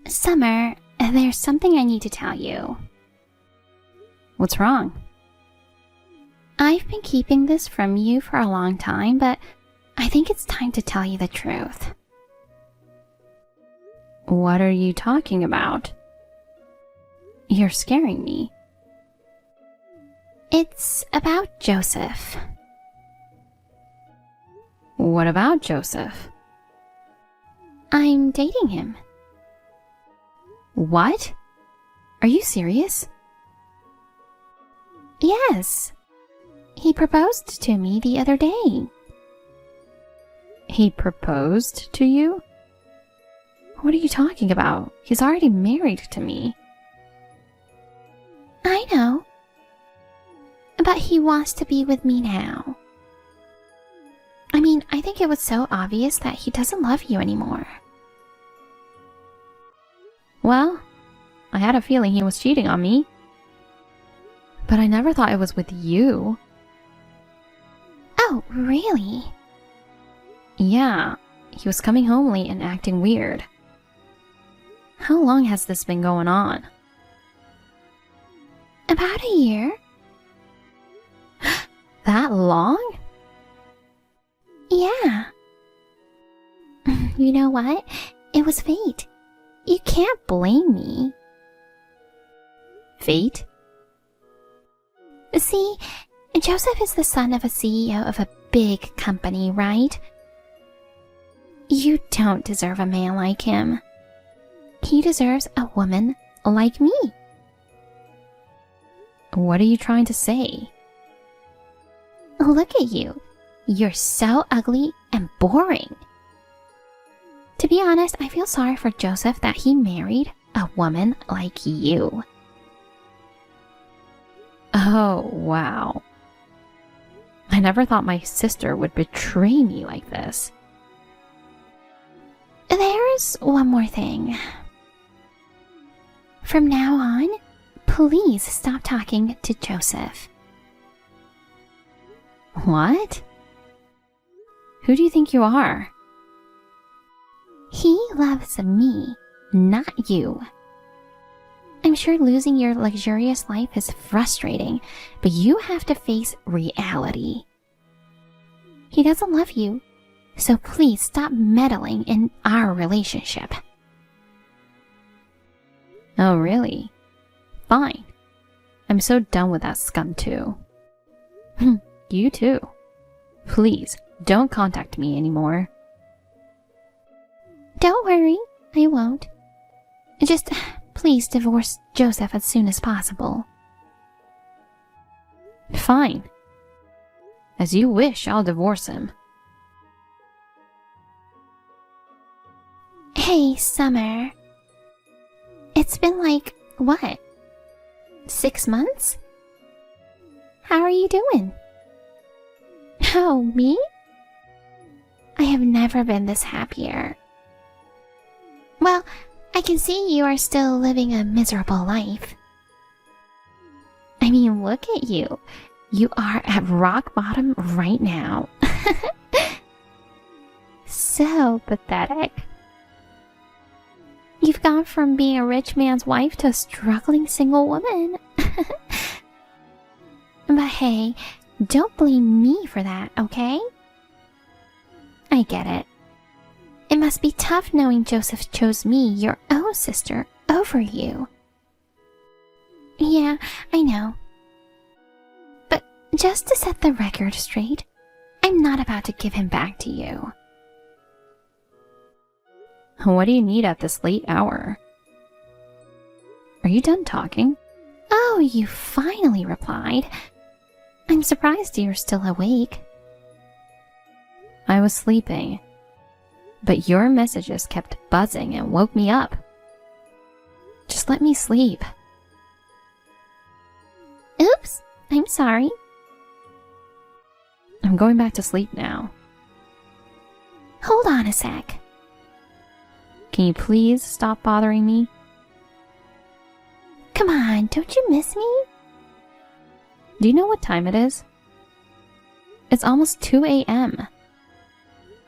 Summer, there's something I need to tell you. What's wrong? I've been keeping this from you for a long time, but I think it's time to tell you the truth. What are you talking about? You're scaring me. It's about Joseph. What about Joseph? I'm dating him. What? Are you serious? Yes. He proposed to me the other day. He proposed to you? What are you talking about? He's already married to me. I know. But he wants to be with me now. I mean, I think it was so obvious that he doesn't love you anymore. Well, I had a feeling he was cheating on me. But I never thought it was with you. Oh, really? Yeah, he was coming home late and acting weird. How long has this been going on? About a year. That long? Yeah. You know what? It was fate. You can't blame me. Fate? See, Joseph is the son of a CEO of a big company, right? You don't deserve a man like him. He deserves a woman like me. What are you trying to say? Look at you. You're so ugly and boring. To be honest, I feel sorry for Joseph that he married a woman like you. Oh, wow. I never thought my sister would betray me like this. There's one more thing. From now on, please stop talking to Joseph. What? Who do you think you are? He loves me, not you. I'm sure losing your luxurious life is frustrating, but you have to face reality. He doesn't love you, so please stop meddling in our relationship. Oh, really? Fine. I'm so done with that scum too. You too. Please, don't contact me anymore. Don't worry, I won't. Just please divorce Joseph as soon as possible. Fine. As you wish, I'll divorce him. Hey, Summer. It's been like, what? 6 months? How are you doing? Oh, me? I have never been this happier. Well, I can see you are still living a miserable life. I mean, look at you. You are at rock bottom right now. So pathetic. You've gone from being a rich man's wife to a struggling single woman. But hey, don't blame me for that, okay? I get it. It must be tough knowing Joseph chose me, your own sister, over you. Yeah, I know. But just to set the record straight, I'm not about to give him back to you. What do you need at this late hour? Are you done talking? Oh, you finally replied. I'm surprised you're still awake. I was sleeping, but your messages kept buzzing and woke me up. Just let me sleep. Oops, I'm sorry. I'm going back to sleep now. Hold on a sec. Can you please stop bothering me? Come on, don't you miss me? Do you know what time it is? It's almost 2 a.m.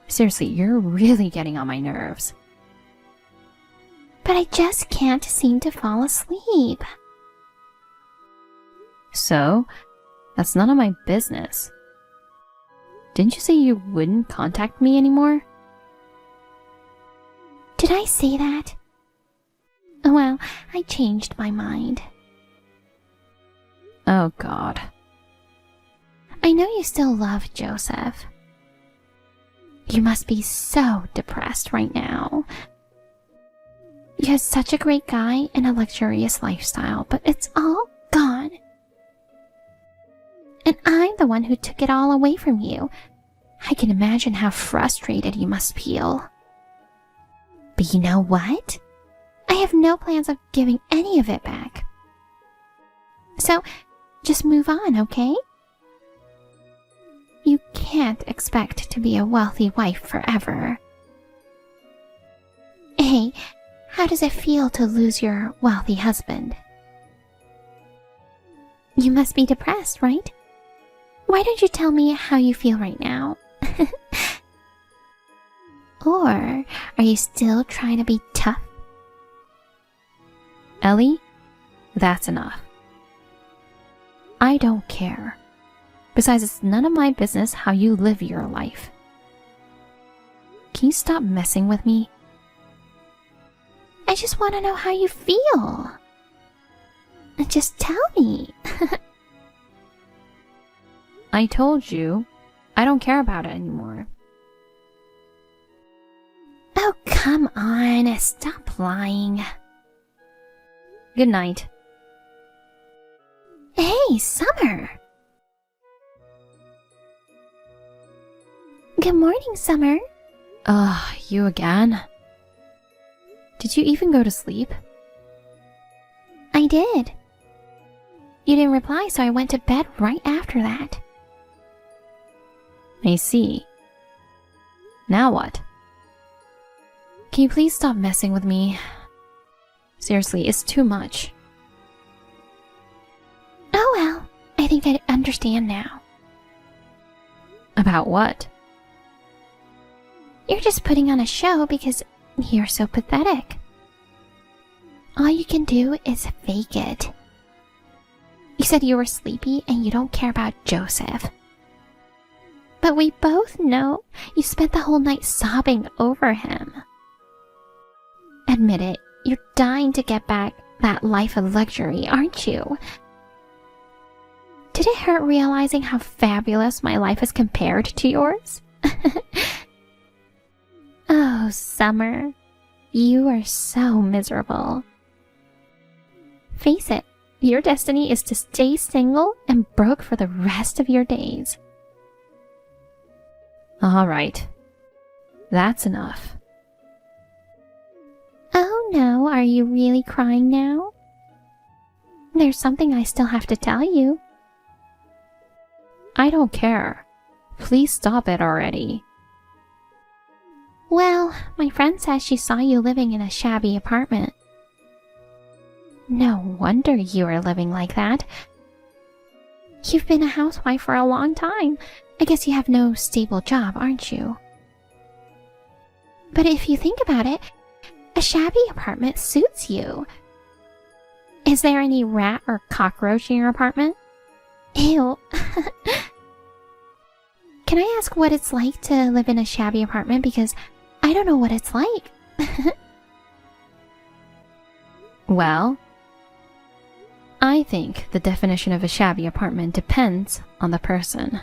Seriously, you're really getting on my nerves. but I just can't seem to fall asleep. So, that's none of my business. Didn't you say you wouldn't contact me anymore? Did I say that? Well, I changed my mind. Oh God. I know you still love Joseph. You must be so depressed right now. You had such a great guy and a luxurious lifestyle, but it's all gone. And I'm the one who took it all away from you. I can imagine how frustrated you must feel. But you know what? I have no plans of giving any of it back. So, just move on, okay? You can't expect to be a wealthy wife forever. Hey, how does it feel to lose your wealthy husband? You must be depressed, right? Why don't you tell me how you feel right now? Or are you still trying to be tough? Ellie, that's enough. I don't care. Besides, it's none of my business how you live your life. Can you stop messing with me? I just want to know how you feel. Just tell me. I told you, I don't care about it anymore. Oh, come on. Stop lying. Good night. Hey, Summer. Good morning, Summer. Ugh, you again? Did you even go to sleep? I did. You didn't reply, so I went to bed right after that. I see. Now what? Can you please stop messing with me? Seriously, it's too much. Oh well, I think I understand now. About what? You're just putting on a show because you're so pathetic. All you can do is fake it. You said you were sleepy and you don't care about Joseph. But we both know you spent the whole night sobbing over him. Admit it, you're dying to get back that life of luxury, aren't you? Did it hurt realizing how fabulous my life is compared to yours? Oh, Summer, you are so miserable. Face it, your destiny is to stay single and broke for the rest of your days. All right. That's enough. Oh no, are you really crying now? There's something I still have to tell you. I don't care. Please stop it already. Well, my friend says she saw you living in a shabby apartment. No wonder you are living like that. You've been a housewife for a long time. I guess you have no stable job, aren't you? But if you think about it, a shabby apartment suits you. Is there any rat or cockroach in your apartment? Ew. Can I ask what it's like to live in a shabby apartment? Because I don't know what it's like. Well, I think the definition of a shabby apartment depends on the person.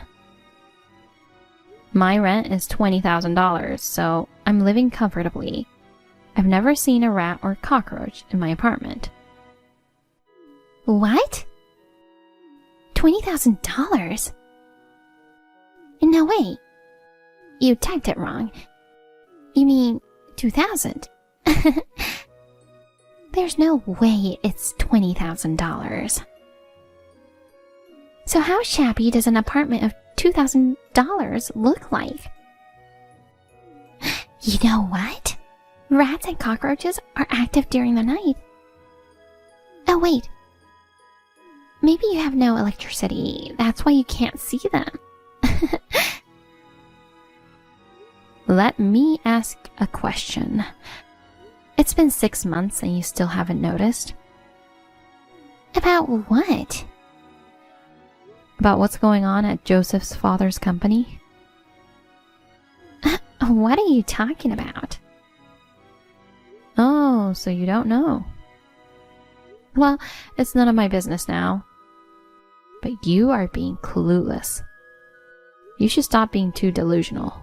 My rent is $20,000, so I'm living comfortably. I've never seen a rat or cockroach in my apartment. What? $20,000? No, wait. You typed it wrong. You mean 2,000. There's no way it's $20,000. So how shabby does an apartment of $2,000 look like? You know what? Rats and cockroaches are active during the night. Oh wait. Maybe you have no electricity. That's why you can't see them. Let me ask a question. It's been 6 months and you still haven't noticed? About what? About what's going on at Joseph's father's company? What are you talking about? Oh, so you don't know. Well, it's none of my business now. But you are being clueless. You should stop being too delusional.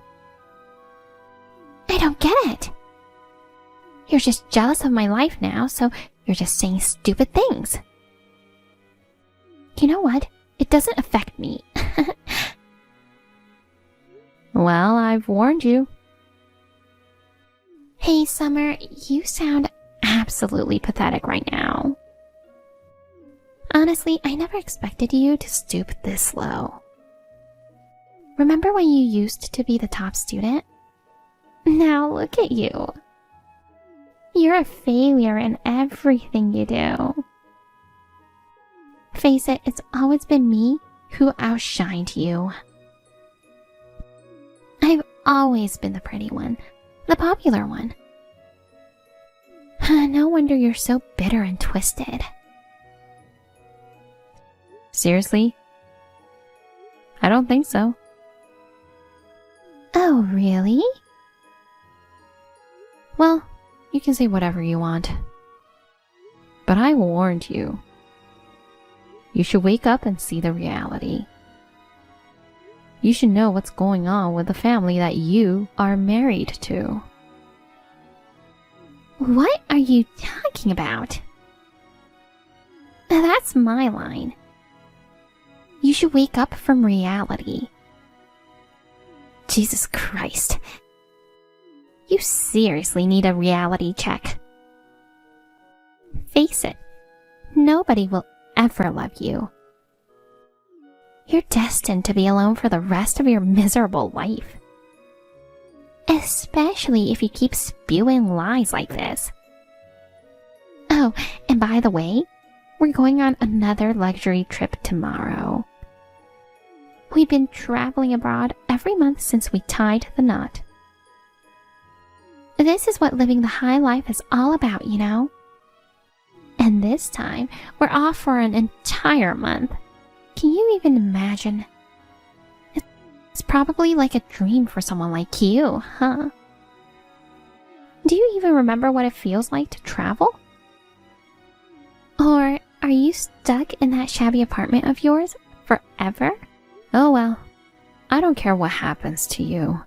I don't get it. You're just jealous of my life now, so you're just saying stupid things. You know what? It doesn't affect me. Well, I've warned you. Hey, Summer, you sound absolutely pathetic right now. Honestly, I never expected you to stoop this low. Remember when you used to be the top student? Now look at you. You're a failure in everything you do. Face it, it's always been me who outshined you. I've always been the pretty one, the popular one. No wonder you're so bitter and twisted. Seriously? I don't think so. Oh, really? Well, you can say whatever you want. But I warned you. You should wake up and see the reality. You should know what's going on with the family that you are married to. What are you talking about? That's my line. You should wake up from reality. Jesus Christ. You seriously need a reality check. Face it, nobody will ever love you. You're destined to be alone for the rest of your miserable life. Especially if you keep spewing lies like this. Oh, and by the way, we're going on another luxury trip tomorrow. We've been traveling abroad every month since we tied the knot. This is what living the high life is all about, you know? And this time, we're off for an entire month. Can you even imagine? It's probably like a dream for someone like you, huh? Do you even remember what it feels like to travel? Or are you stuck in that shabby apartment of yours forever? Oh well, I don't care what happens to you.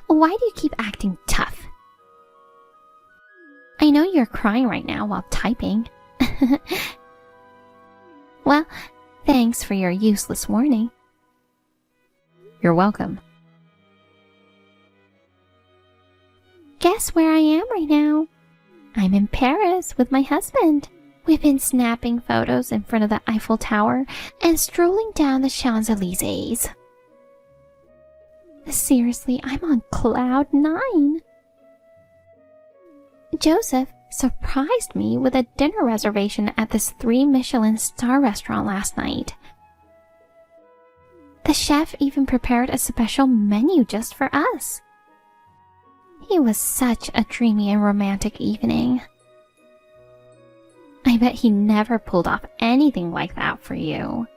Why do you keep acting tough? I know you're crying right now while typing. Well, thanks for your useless warning. You're welcome. Guess where I am right now? I'm in Paris with my husband. We've been snapping photos in front of the Eiffel Tower and strolling down the Champs-Elysees. Seriously, I'm on cloud 9. Joseph surprised me with a dinner reservation at this 3 Michelin star restaurant last night. The chef even prepared a special menu just for us. It was such a dreamy and romantic evening. I bet he never pulled off anything like that for you.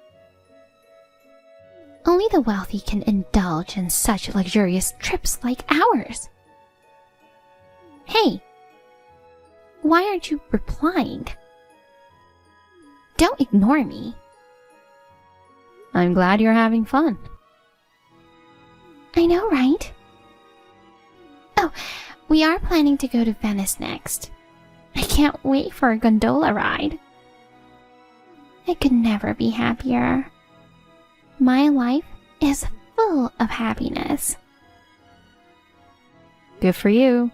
Only the wealthy can indulge in such luxurious trips like ours. Hey, why aren't you replying? Don't ignore me. I'm glad you're having fun. I know, right? Oh, we are planning to go to Venice next. I can't wait for a gondola ride. I could never be happier. My life is full of happiness. Good for you.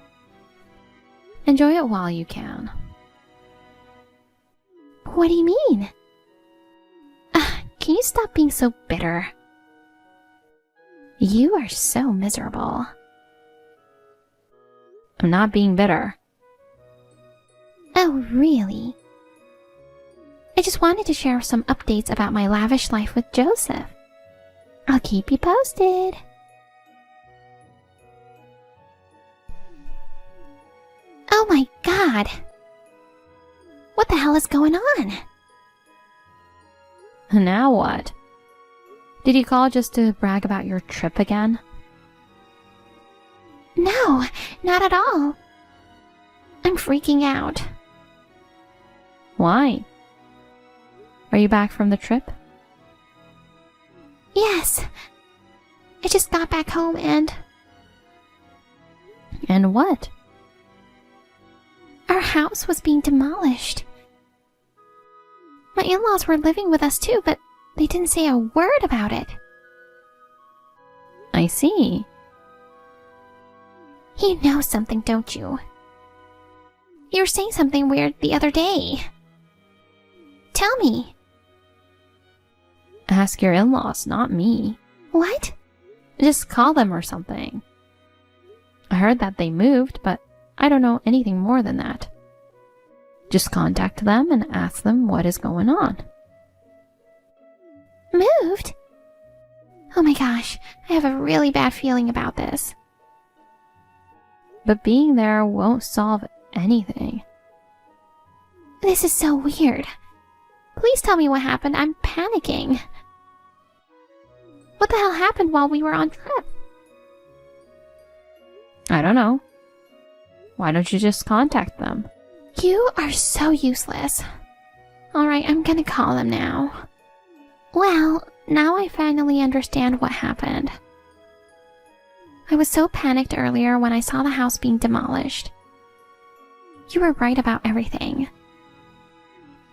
Enjoy it while you can. What do you mean? Can you stop being so bitter? You are so miserable. I'm not being bitter. Oh, really? I just wanted to share some updates about my lavish life with Joseph. I'll keep you posted. God! What the hell is going on? Now what? Did you call just to brag about your trip again? No, not at all. I'm freaking out. Why? Are you back from the trip? Yes. I just got back home and... And what? Our house was being demolished. My in-laws were living with us too, but they didn't say a word about it. I see. You know something, don't you? You were saying something weird the other day. Tell me. Ask your in-laws, not me. What? Just call them or something. I heard that they moved, but I don't know anything more than that. Just contact them and ask them what is going on. Moved? Oh my gosh, I have a really bad feeling about this. But being there won't solve anything. This is so weird. Please tell me what happened. I'm panicking. What the hell happened while we were on trip? I don't know. Why don't you just contact them? You are so useless. Alright, I'm gonna call them now. Well, now I finally understand what happened. I was so panicked earlier when I saw the house being demolished. You were right about everything.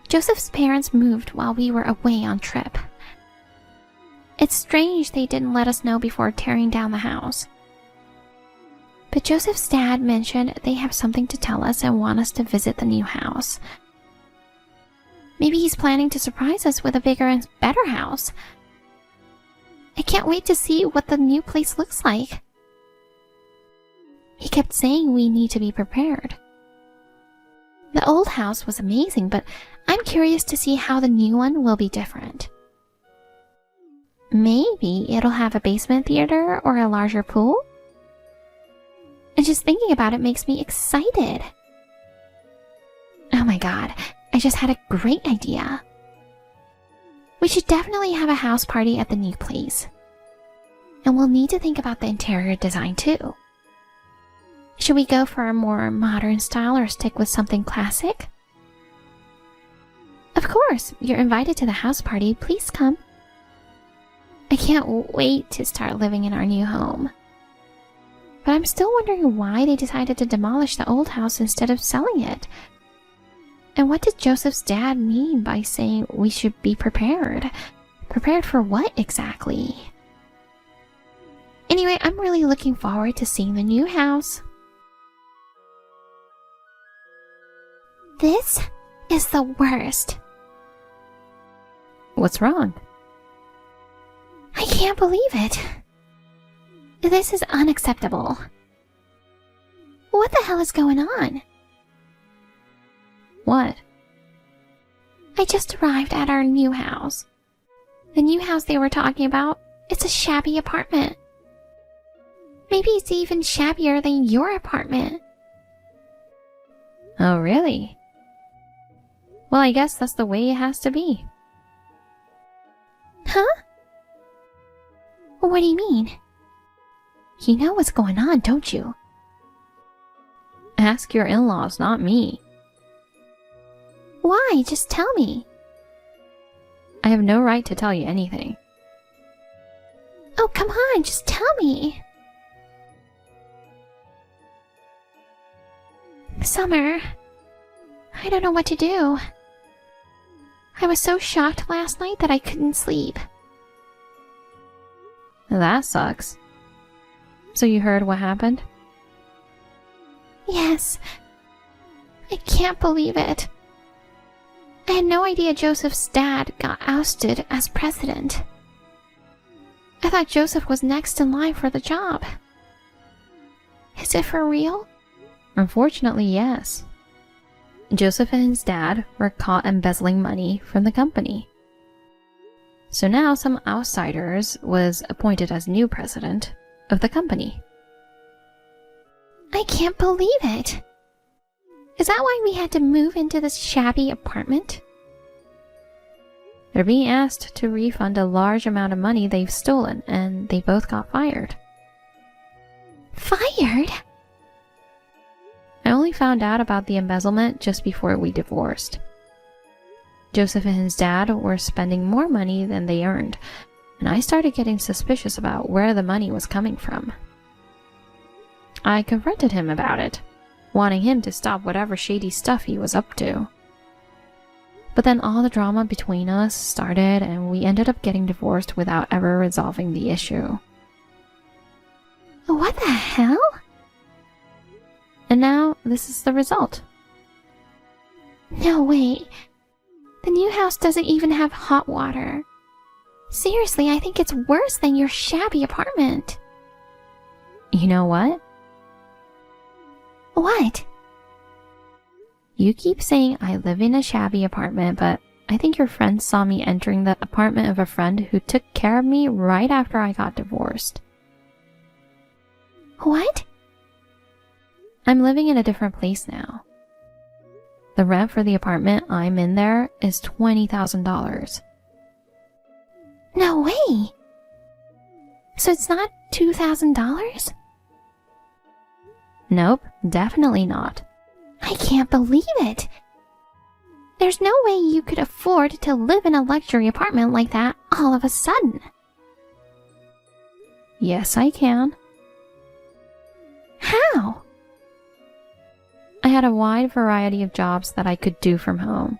Joseph's parents moved while we were away on trip. It's strange they didn't let us know before tearing down the house. But Joseph's dad mentioned they have something to tell us and want us to visit the new house. Maybe he's planning to surprise us with a bigger and better house. I can't wait to see what the new place looks like. He kept saying we need to be prepared. The old house was amazing, but I'm curious to see how the new one will be different. Maybe it'll have a basement theater or a larger pool? And just thinking about it makes me excited. Oh my god, I just had a great idea. We should definitely have a house party at the new place. And we'll need to think about the interior design too. Should we go for a more modern style or stick with something classic? Of course, you're invited to the house party. Please come. I can't wait to start living in our new home. But I'm still wondering why they decided to demolish the old house instead of selling it. And what did Joseph's dad mean by saying we should be prepared? Prepared for what exactly? Anyway, I'm really looking forward to seeing the new house. This is the worst. What's wrong? I can't believe it. This is unacceptable. What the hell is going on? What? I just arrived at our new house. The new house they were talking about, it's a shabby apartment. Maybe it's even shabbier than your apartment. Oh, really? Well, I guess that's the way it has to be. Huh? What do you mean? You know what's going on, don't you? Ask your in-laws, not me. Why? Just tell me. I have no right to tell you anything. Oh, come on, just tell me. Summer, I don't know what to do. I was so shocked last night that I couldn't sleep. That sucks. So you heard what happened? Yes. I can't believe it. I had no idea Joseph's dad got ousted as president. I thought Joseph was next in line for the job. Is it for real? Unfortunately, yes. Joseph and his dad were caught embezzling money from the company. So now some outsiders was appointed as new president of the company. I can't believe it. Is that why we had to move into this shabby apartment? They're being asked to refund a large amount of money they've stolen, and they both got fired. Fired? I only found out about the embezzlement just before we divorced. Joseph and his dad were spending more money than they earned, and I started getting suspicious about where the money was coming from. I confronted him about it, wanting him to stop whatever shady stuff he was up to. But then all the drama between us started, and we ended up getting divorced without ever resolving the issue. What the hell? And now, this is the result. No way. The new house doesn't even have hot water. Seriously, I think it's worse than your shabby apartment. You know what? What? You keep saying I live in a shabby apartment, but I think your friends saw me entering the apartment of a friend who took care of me right after I got divorced. What? I'm living in a different place now. The rent for the apartment I'm in there is $20,000. No way! So it's not $2,000? Nope, definitely not. I can't believe it! There's no way you could afford to live in a luxury apartment like that all of a sudden. Yes, I can. How? I had a wide variety of jobs that I could do from home.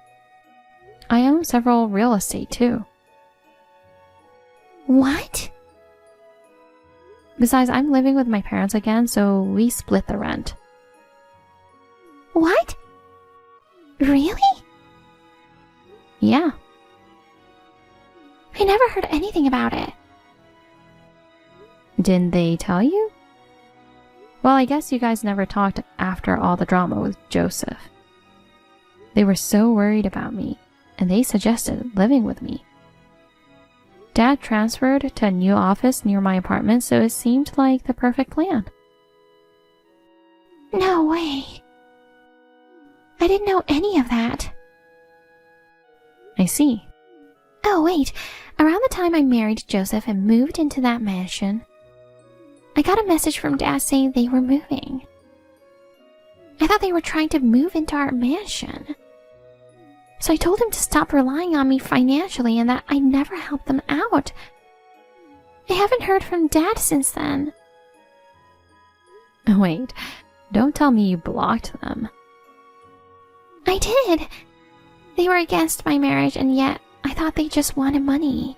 I own several real estate too. What? Besides, I'm living with my parents again, so we split the rent. What? Really? Yeah. I never heard anything about it. Didn't they tell you? Well, I guess you guys never talked after all the drama with Joseph. They were so worried about me, and they suggested living with me. Dad transferred to a new office near my apartment, so it seemed like the perfect plan. No way. I didn't know any of that. I see. Oh wait, around the time I married Joseph and moved into that mansion, I got a message from Dad saying they were moving. I thought they were trying to move into our mansion. So I told him to stop relying on me financially and that I never helped them out. I haven't heard from Dad since then. Wait, don't tell me you blocked them. I did. They were against my marriage, and yet I thought they just wanted money.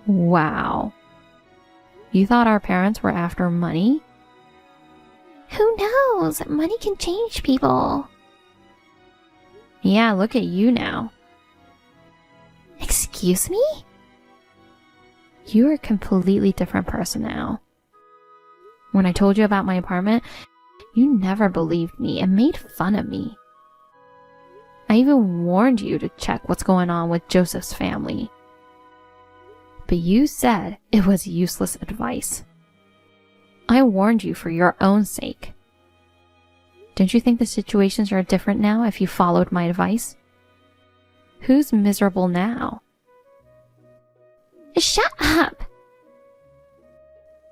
Wow. You thought our parents were after money? Who knows? Money can change people. Yeah, look at you now. Excuse me? You're a completely different person now. When I told you about my apartment, you never believed me and made fun of me. I even warned you to check what's going on with Joseph's family. But you said it was useless advice. I warned you for your own sake. Don't you think the situations are different now if you followed my advice? Who's miserable now? Shut up!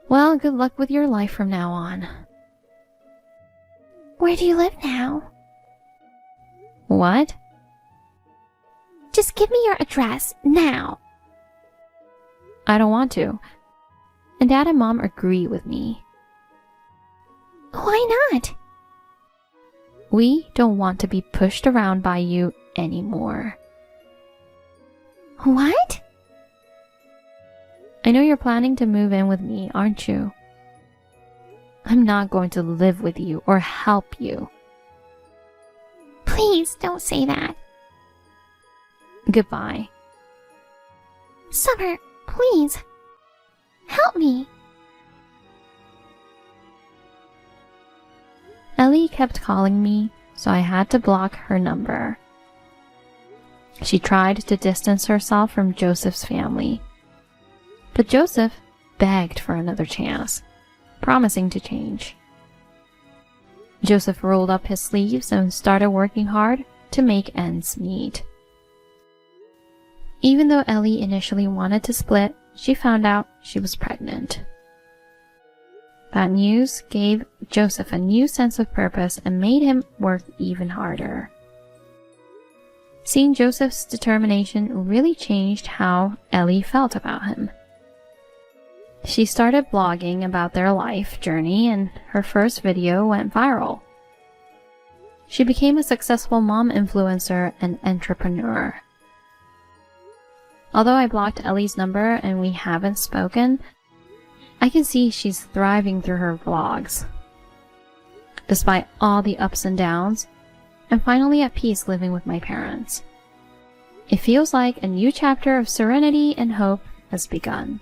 Well, good luck with your life from now on. Where do you live now? What? Just give me your address, now. I don't want to. And Dad and Mom agree with me. Why not? We don't want to be pushed around by you anymore. What? I know you're planning to move in with me, aren't you? I'm not going to live with you or help you. Please don't say that. Goodbye. Summer, please. Help me. Ellie kept calling me, so I had to block her number. She tried to distance herself from Joseph's family. But Joseph begged for another chance, promising to change. Joseph rolled up his sleeves and started working hard to make ends meet. Even though Ellie initially wanted to split, she found out she was pregnant. That news gave Joseph a new sense of purpose and made him work even harder. Seeing Joseph's determination really changed how Ellie felt about him. She started blogging about their life journey, and her first video went viral. She became a successful mom influencer and entrepreneur. Although I blocked Ellie's number and we haven't spoken, I can see she's thriving through her vlogs. Despite all the ups and downs, I'm finally at peace living with my parents. It feels like a new chapter of serenity and hope has begun.